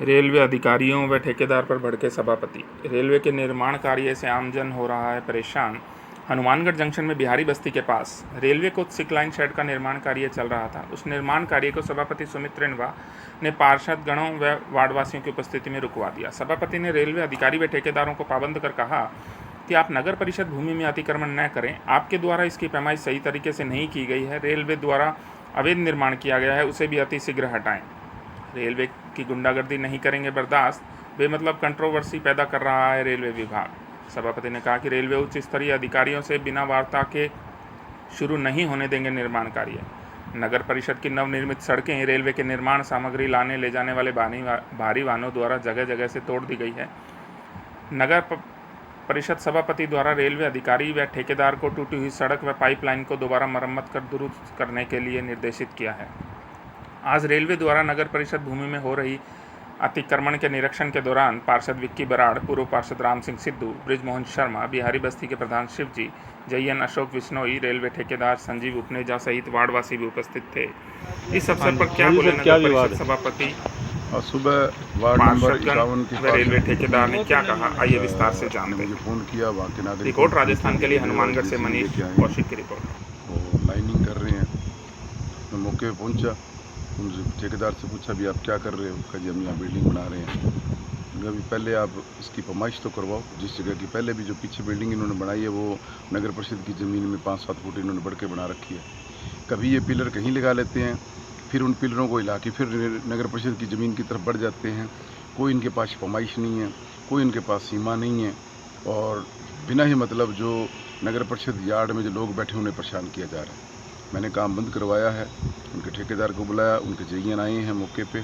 Railway अधिकारियों व ठेकेदार पर भड़के सभापति। रेलवे के निर्माण कार्य से आमजन हो रहा है परेशान। हनुमानगढ़ जंक्शन में बिहारी बस्ती के पास रेलवे को सिक लाइन शेड का निर्माण कार्य चल रहा था। उस निर्माण कार्य को सभापति सुमित रेणवा ने पार्षद गणों व वार्डवासियों की उपस्थिति में रुकवा दिया। सभापति ने रेलवे अधिकारी व ठेकेदारों को पाबंद कर कहा कि आप नगर परिषद भूमि में अतिक्रमण न करें। आपके द्वारा इसकी पैमाइश सही तरीके से नहीं की गई है। रेलवे द्वारा अवैध निर्माण किया गया है, उसे भी अतिशीघ्र हटाएं। रेलवे की गुंडागर्दी नहीं करेंगे बर्दाश्त। बेमतलब कंट्रोवर्सी पैदा कर रहा है रेलवे विभाग। सभापति ने कहा कि रेलवे उच्च स्तरीय अधिकारियों से बिना वार्ता के शुरू नहीं होने देंगे निर्माण कार्य। नगर परिषद की नवनिर्मित सड़कें रेलवे के निर्माण सामग्री लाने ले जाने वाले भारी वाहनों द्वारा जगह जगह से तोड़ दी गई है। नगर परिषद सभापति द्वारा रेलवे अधिकारी व ठेकेदार को टूटी हुई सड़क व पाइपलाइन को दोबारा मरम्मत कर दुरुस्त करने के लिए निर्देशित किया है। आज रेलवे द्वारा नगर परिषद भूमि में हो रही अतिक्रमण के निरीक्षण के दौरान पार्षद विक्की बराड़, पूर्व पार्षद राम सिंह सिद्धू, ब्रिजमोहन शर्मा, बिहारी बस्ती के प्रधान शिवजी, जयन अशोक विश्नोई, रेलवे ठेकेदार संजीव उपनेजा सहित वार्डवासी भी उपस्थित थे। इस अवसर पर क्या बोले नगर परिषद सभापति सुबह वार्ड नंबर 51 की रेलवे ठेकेदार ने क्या कहा, आइए विस्तार से जानते हैं। फोन किया वहाँ के नागरिक रिपोर्ट राजस्थान के लिए हनुमानगढ़ से मनीष कौशिक की रिपोर्ट। वो लाइनिंग कर रहे हैं। मैं मौके पे पहुंचा, उनसे ठेकेदार से पूछा भी आप क्या कर रहे हो। कहा जी हम यहाँ बिल्डिंग बना रहे हैं। अभी पहले आप इसकी पैमाइश तो करवाओ। जिस जगह की पहले भी जो पीछे बिल्डिंग इन्होंने बनाई है वो नगर परिषद की ज़मीन में 5-7 फुट इन्होंने बढ़ के बना रखी है। कभी ये पिलर कहीं लगा लेते हैं, फिर उन पिलरों को हिला के फिर नगर परिषद की ज़मीन की तरफ बढ़ जाते हैं। कोई इनके पास पैमाइश नहीं है, कोई इनके पास सीमा नहीं है और बिना ही मतलब जो नगर परिषद यार्ड में जो लोग बैठे उन्हें परेशान किया जा रहा है। मैंने काम बंद करवाया है, उनके ठेकेदार को बुलाया, उनके जेईएन आए हैं मौके पे।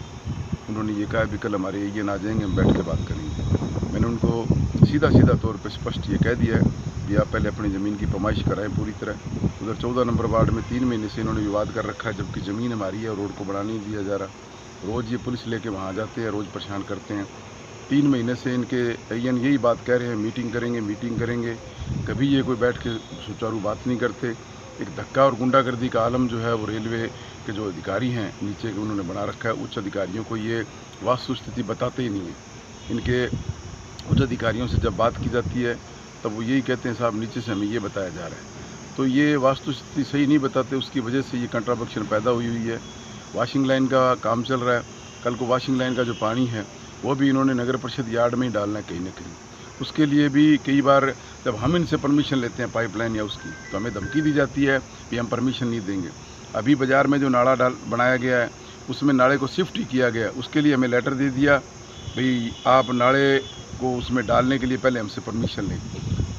उन्होंने ये कहा भी कल हमारे एईएन आ जाएंगे, हम बैठ के बात करेंगे। मैंने उनको सीधा तौर पे स्पष्ट ये कह दिया है कि आप पहले अपनी ज़मीन की पैमाइश कराएं पूरी तरह। उधर 14 नंबर वार्ड में 3 महीने से इन्होंने विवाद कर रखा है, जबकि ज़मीन हमारी है और रोड को बढ़ाने नहीं दिया जा रहा। रोज़ ये पुलिस लेके वहाँ जाते हैं, रोज़ परेशान करते हैं। 3 महीने से इनके एईएन यही बात कह रहे हैं, मीटिंग करेंगे। कभी ये कोई बैठ के सुचारू बात नहीं करते। एक धक्का और गुंडागर्दी का आलम जो है वो रेलवे के जो अधिकारी हैं नीचे के उन्होंने बना रखा है। उच्च अधिकारियों को ये वास्तु स्थिति बताते ही नहीं है। इनके उच्च अधिकारियों से जब बात की जाती है तब वो यही कहते हैं साहब नीचे से हमें ये बताया जा रहा है। तो ये वास्तु स्थिति सही नहीं बताते, उसकी वजह से ये कंट्राबक्शन पैदा हुई है। वाशिंग लाइन का काम चल रहा है। कल को वाशिंग लाइन का जो पानी है वो भी इन्होंने नगर परिषद यार्ड में ही डालना है कहीं ना कहीं। उसके लिए भी कई बार जब हम इनसे परमिशन लेते हैं पाइपलाइन या उसकी, तो हमें धमकी दी जाती है कि हम परमिशन नहीं देंगे। अभी बाज़ार में जो नाला बनाया गया है उसमें नाले को शिफ्ट ही किया गया, उसके लिए हमें लेटर दे दिया भाई आप नाले को उसमें डालने के लिए पहले हमसे परमिशन लें।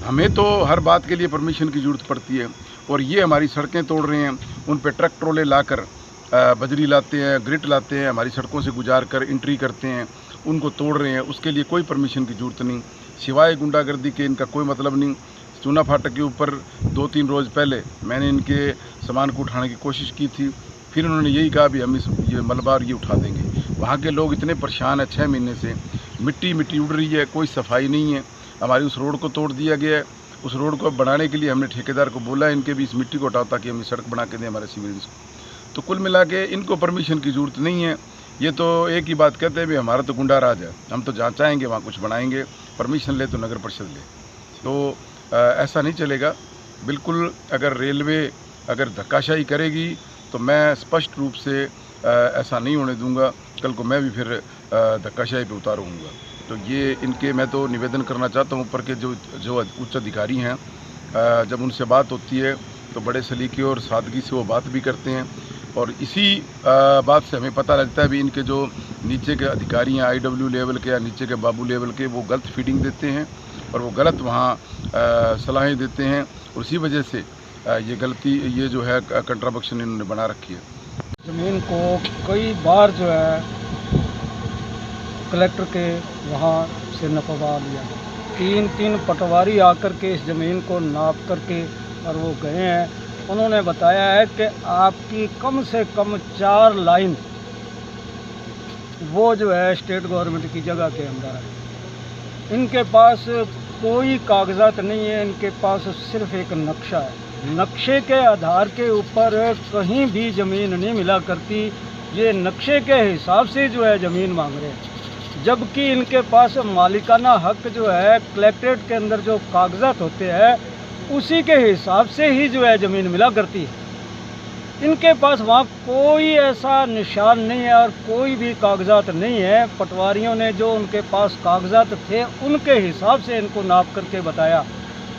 हमें तो हर बात के लिए परमिशन की ज़रूरत पड़ती है और ये हमारी सड़कें तोड़ रहे हैं। उन पर ट्रक ट्रोले लाकर बजरी लाते हैं, ग्रिट लाते हैं, हमारी सड़कों से गुजार कर एंट्री करते हैं, उनको तोड़ रहे हैं। उसके लिए कोई परमिशन की ज़रूरत नहीं, सिवाय गुंडागर्दी के इनका कोई मतलब नहीं। चूना फाटक के ऊपर 2-3 रोज़ पहले मैंने इनके सामान को उठाने की कोशिश की थी, फिर उन्होंने यही कहा भी हम ये मलबा और ये उठा देंगे। वहाँ के लोग इतने परेशान हैं, 6 महीने से मिट्टी उड़ रही है, कोई सफाई नहीं है। हमारी उस रोड को तोड़ दिया गया है। उस रोड को बनाने के लिए हमने ठेकेदार को बोला है इनके भी इस मिट्टी को हटाओ ताकि हम सड़क बना के दें हमारे सिविल्स को। तो कुल मिला के इनको परमिशन की ज़रूरत नहीं है। ये तो एक ही बात कहते हैं भी हमारा तो गुंडा राज है, हम तो जहाँ चाहेंगे वहाँ कुछ बनाएंगे, परमिशन ले तो नगर परिषद ले। तो ऐसा नहीं चलेगा बिल्कुल। अगर रेलवे धक्काशाही करेगी तो मैं स्पष्ट रूप से ऐसा नहीं होने दूंगा। कल को मैं भी फिर धक्काशाही पे उतारूँगा। तो ये इनके मैं तो निवेदन करना चाहता हूँ ऊपर के जो उच्च अधिकारी हैं, जब उनसे बात होती है तो बड़े सलीके और सादगी से वो बात भी करते हैं और इसी बात से हमें पता लगता है भी इनके जो नीचे के अधिकारी हैं IW लेवल के या नीचे के बाबू लेवल के, वो गलत फीडिंग देते हैं और वो गलत वहाँ सलाहें देते हैं। उसी वजह से ये जो है कंट्राबक्शन इन्होंने बना रखी है। ज़मीन को कई बार जो है कलेक्टर के वहाँ से नपवा लिया। 3 पटवारी आकर के इस ज़मीन को नाप करके और वो गए हैं। उन्होंने बताया है कि आपकी कम से कम 4 लाइन वो जो है स्टेट गवर्नमेंट की जगह के अंदर है। इनके पास कोई कागजात नहीं है, इनके पास सिर्फ एक नक्शा है। नक्शे के आधार के ऊपर कहीं भी ज़मीन नहीं मिला करती। ये नक्शे के हिसाब से जो है ज़मीन मांग रहे हैं। जबकि इनके पास मालिकाना हक जो है कलेक्ट्रेट के अंदर जो कागजात होते हैं उसी के हिसाब से ही जो है ज़मीन मिला करती है। इनके पास वहाँ कोई ऐसा निशान नहीं है और कोई भी कागजात नहीं है। पटवारियों ने जो उनके पास कागजात थे उनके हिसाब से इनको नाप करके बताया,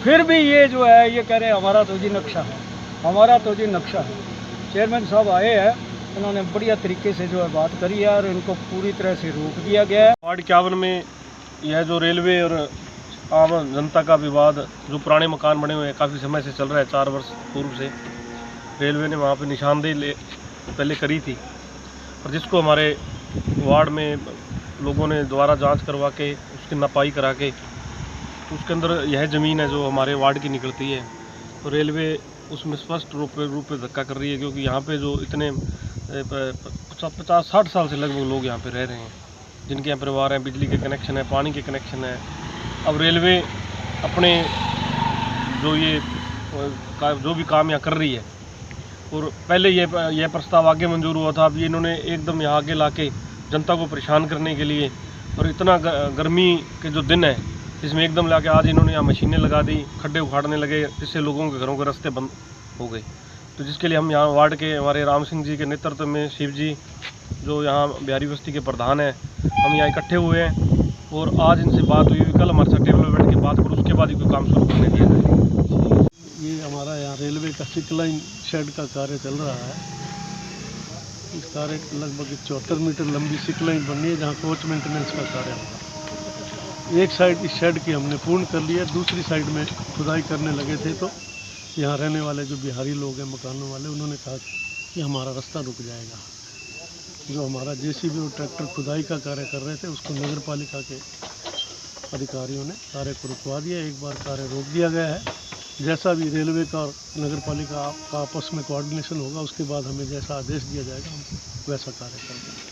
फिर भी ये जो है ये कह रहे हैं हमारा तो जी नक्शा है, हमारा तो जी नक्शा है। चेयरमैन साहब आए हैं, उन्होंने बढ़िया तरीके से जो है बात करी है और इनको पूरी तरह से रोक दिया गया है। वार्ड 51 में यह जो रेलवे और आम जनता का विवाद, जो पुराने मकान बने हुए हैं काफ़ी समय से चल रहा है, 4 वर्ष पूर्व से रेलवे ने वहाँ पे निशानदेही पहले करी थी, और जिसको हमारे वार्ड में लोगों ने दोबारा जांच करवा के उसकी नपाई करा के उसके अंदर यह ज़मीन है जो हमारे वार्ड की निकलती है, तो रेलवे उसमें स्पष्ट रूप में धक्का कर रही है, क्योंकि यहाँ पे जो इतने 50-60 साल से लगभग लोग यहाँ पे रह रहे हैं, जिनके यहाँ परिवार हैं, बिजली के कनेक्शन है, पानी के कनेक्शन है। अब रेलवे अपने जो भी काम यहाँ कर रही है, और पहले यह प्रस्ताव आगे मंजूर हुआ था, अब ये इन्होंने एकदम यहाँ आगे लाके जनता को परेशान करने के लिए, और इतना गर्मी के जो दिन है इसमें एकदम लाके आज इन्होंने यहाँ मशीनें लगा दी, खड्डे उखाड़ने लगे, जिससे लोगों के घरों के रास्ते बंद हो गए। तो जिसके लिए हम यहाँ वार्ड के हमारे राम सिंह जी के नेतृत्व में शिव जी जो यहाँ बिहारी बस्ती के प्रधान हैं, हम यहाँ इकट्ठे हुए हैं और आज इनसे बात हुई। कल हमारे साथ टेबल पर बैठ के बात करो, उसके बाद ही कोई काम शुरू करने दिया जाए। ये हमारा यहाँ रेलवे का सिक लाइन शेड का कार्य चल रहा है। इस कार्य लगभग 74 मीटर लंबी सिक लाइन बननी है, जहाँ कोच मेंटेनेंस का कार्य होगा। एक साइड इस शेड की हमने पूर्ण कर लिया, दूसरी साइड में खुदाई करने लगे थे, तो यहाँ रहने वाले जो बिहारी लोग हैं मकानों वाले, उन्होंने कहा कि हमारा रास्ता रुक जाएगा। जो हमारा जेसीबी और ट्रैक्टर खुदाई का कार्य कर रहे थे, उसको नगर पालिका के अधिकारियों ने कार्य को रुकवा दिया। एक बार कार्य रोक दिया गया है। जैसा भी रेलवे का और नगर पालिका का आपस में कोऑर्डिनेशन होगा, उसके बाद हमें जैसा आदेश दिया जाएगा हम वैसा कार्य करेंगे।